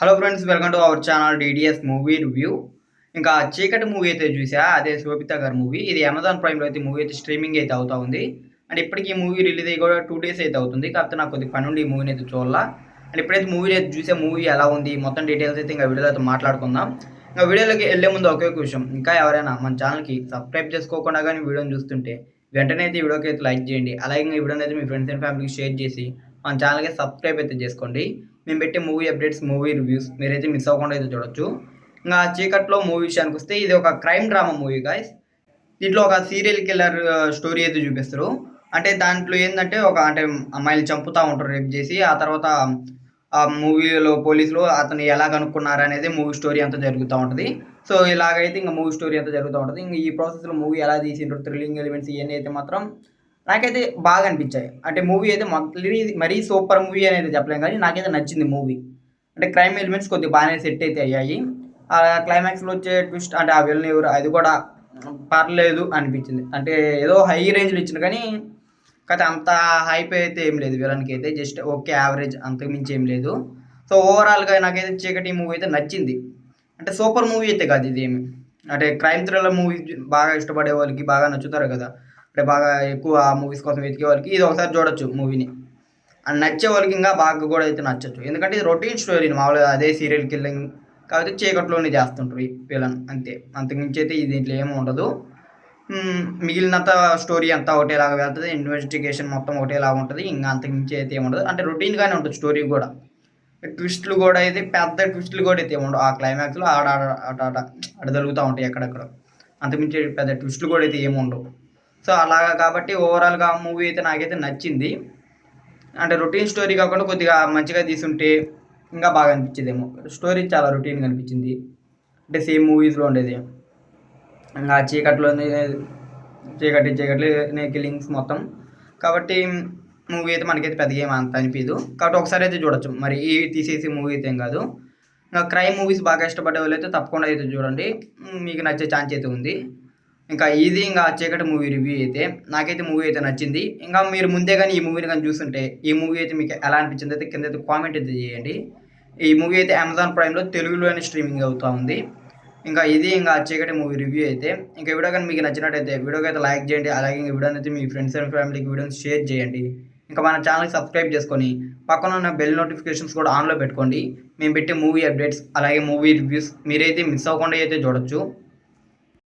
Hello friends, welcome to our channel DDS movie review. ఇంకా చీకటి movie అయితే చూసా, అదే శోభిత గారి మూవీ. ఇది అమెజాన్ ప్రైమ్‌లో అయితే మూవీ అయితే స్ట్రీమింగ్ అయితే అవుతా ఉంది. అండ్ ఇప్పటికి ఈ మూవీ రిలీజ్ అయ్యి కూడా 2 డేస్ అయితే అవుతుంది. కాకపోతే నాకు కొద్దిగా పనుండి ఈ మూవీని అయితే చూడలా. అండ్ ఇప్పుడైతే మూవీ అయితే చూసా, మూవీ ఎలా ఉంది మొత్తం డీటెయిల్స్ అయితే ఇంకా వీడియోలో అయితే మాట్లాడుకుందాం. ఇంకా వీడియోలోకి వెళ్ళే ముందు ఒకే ఒక విషయం, ఇంకా ఎవరైనా మన ఛానల్‌కి సబ్స్క్రైబ్ చేసుకోకుండా కానీ వీడియోని చూస్తుంటే వెంటనే అయితే ఈ వీడియోకి అయితే లైక్ చేయండి. అలాగే ఈ వీడియోని అయితే మీ ఫ్రెండ్స్ అండ్ ఫ్యామిలీకి షేర్ చేసి మన ఛానల్‌కి సబ్స్క్రైబ్ అయితే చేసుకోండి. మేము పెట్టే మూవీ అప్డేట్స్, మూవీ రివ్యూస్ మీరైతే మిస్ అవ్వకుండా అయితే చూడొచ్చు. ఇంకా చీకట్లో మూవీ విషయానికొస్తే ఇది ఒక క్రైమ్ డ్రామా మూవీ గైస్. దీంట్లో ఒక సీరియల్ కిల్లర్ స్టోరీ అయితే చూపిస్తారు. అంటే దాంట్లో ఏందంటే అంటే అమ్మాయిల్ని చంపుతా ఉంటారు రేప్ చేసి. ఆ తర్వాత ఆ మూవీలో పోలీసులు అతన్ని ఎలా కనుక్కున్నారనేది మూవీ స్టోరీ అంతా జరుగుతా ఉంటది. సో ఇలాగైతే ఇంక మూవీ స్టోరీ అంతా జరుగుతా ఉంటది. ఇంక ఈ ప్రాసెస్‌లో మూవీ ఎలా తీసిండ్రు, థ్రిల్లింగ్ ఎలిమెంట్స్ ఇయన్నీ అయితే మాత్రం నాకైతే బాగా అనిపించాయి. అంటే మూవీ అయితే మరీ సూపర్ మూవీ అనేది చెప్పలేం గానీ, నాకైతే నచ్చింది మూవీ. అంటే క్రైమ్ ఎలిమెంట్స్ కొద్దిగా బాగానే సెట్ అయితే అయ్యాయి. క్లైమాక్స్‌లో వచ్చే ట్విస్ట్, అంటే ఆ విలన్ ఎవరు అది కూడా పర్లేదు అనిపించింది. అంటే ఏదో హై రేంజ్‌లో ఇచ్చిండు కానీ, కాకపోతే అంత హైప్ అయితే ఏం లేదు విలన్‌కి అయితే. జస్ట్ ఓకే, యావరేజ్, అంతకు మించి ఏం లేదు. సో ఓవరాల్‌గా నాకైతే చీకటి మూవీ అయితే నచ్చింది. అంటే సూపర్ మూవీ అయితే కాదు ఇదేమి. అంటే క్రైమ్ థ్రిల్లర్ మూవీస్ బాగా ఇష్టపడే వాళ్ళకి బాగా నచ్చుతారు కదా! అంటే బాగా ఎక్కువ ఆ మూవీస్ కోసం వెతికే వాళ్ళకి ఇది ఒకసారి చూడొచ్చు మూవీని. అండ్ నచ్చే వాళ్ళకి ఇంకా బాగా కూడా అయితే నచ్చొచ్చు. ఎందుకంటే ఇది రొటీన్ స్టోరీ, మామూలుగా అదే సీరియల్ కిల్లింగ్, కాకపోతే చీకట్లోనే చేస్తుంటారు ఈ విలన్ అంతే. అంతకుమించి అయితే దీంట్లో ఏమి ఉండదు. మిగిలినంత స్టోరీ అంతా ఒకటేలాగా వెళ్తది. ఇన్వెస్టిగేషన్ మొత్తం ఒకటేలాగా ఉంటది. ఇంక అంతకుమించి అయితే ఏముండదు. అంటే రొటీన్‌గానే ఉంటది స్టోరీ గూడా. ట్విస్ట్‌లు గూడా అయితే పెద్ద ట్విస్ట్‌లు గూడా అయితే ఏముండవు. ఆ క్లైమాక్స్‌లో ఆడ జరుగుతా ఉంటాయి అక్కడక్కడ. అంతకుమించి పెద్ద ట్విస్ట్‌లు గూడా అయితే ఏముండవు. సో అలాగా కాబట్టి ఓవరాల్‌గా ఆ మూవీ అయితే నాకైతే నచ్చింది. అంటే రొటీన్ స్టోరీ కాకుండా కొద్దిగా మంచిగా తీసుంటే ఇంకా బాగా అనిపించేదేమో. స్టోరీ చాలా రొటీన్‌గా అనిపించింది. అంటే సేమ్ మూవీస్‌లో ఉండేది. ఇంగా చీకట్లోనే చీకటినే కిల్లింగ్స్ మొత్తం. కాబట్టి మూవీ అయితే మనకైతే పెద్దగా ఏమి అంత అనిపియదు. కాబట్టి ఒకసారి అయితే చూడొచ్చు. మరి తీసేసి మూవీ అయితే ఏం కాదు. క్రైమ్ మూవీస్ బాగా ఇష్టపడే వాళ్ళైతే తప్పకుండా అయితే చూడండి. మీకు నచ్చే ఛాన్స్ అయితే ఉంది. ఇంకా చీకటి మూవీ రివ్యూ అయితే నాకైతే మూవీ అయితే నచ్చింది. ఇంకా మీరు ముందే గానీ ఈ మూవీని గానీ చూస్తుంటే ఈ మూవీ అయితే మీకు ఎలా అనిపించిందో అయితే కింద అయితే కామెంట్ అయితే చేయండి. ఈ మూవీ అయితే అమెజాన్ ప్రైమ్‌లో తెలుగులోనే స్ట్రీమింగ్ అవుతా ఉంది. ఇంకా చీకటి మూవీ రివ్యూ అయితే. ఈ వీడియో గానీ మీకు నచ్చినట్టయితే వీడియోకి అయితే లైక్ చేయండి. అలాగే ఈ వీడియోని అయితే మీ ఫ్రెండ్స్ అండ్ ఫ్యామిలీకి వీడియోని షేర్ చేయండి. ఇంకా మన ఛానల్‌కి సబ్స్క్రైబ్ చేసుకొని పక్కన ఉన్న బెల్ నోటిఫికేషన్స్ కూడా ఆన్‌లో పెట్టుకోండి. మేము పెట్టే మూవీ అప్డేట్స్ అలాగే మూవీ రివ్యూస్ మీరైతే మిస్ అవ్వకుండా అయితే చూడొచ్చు.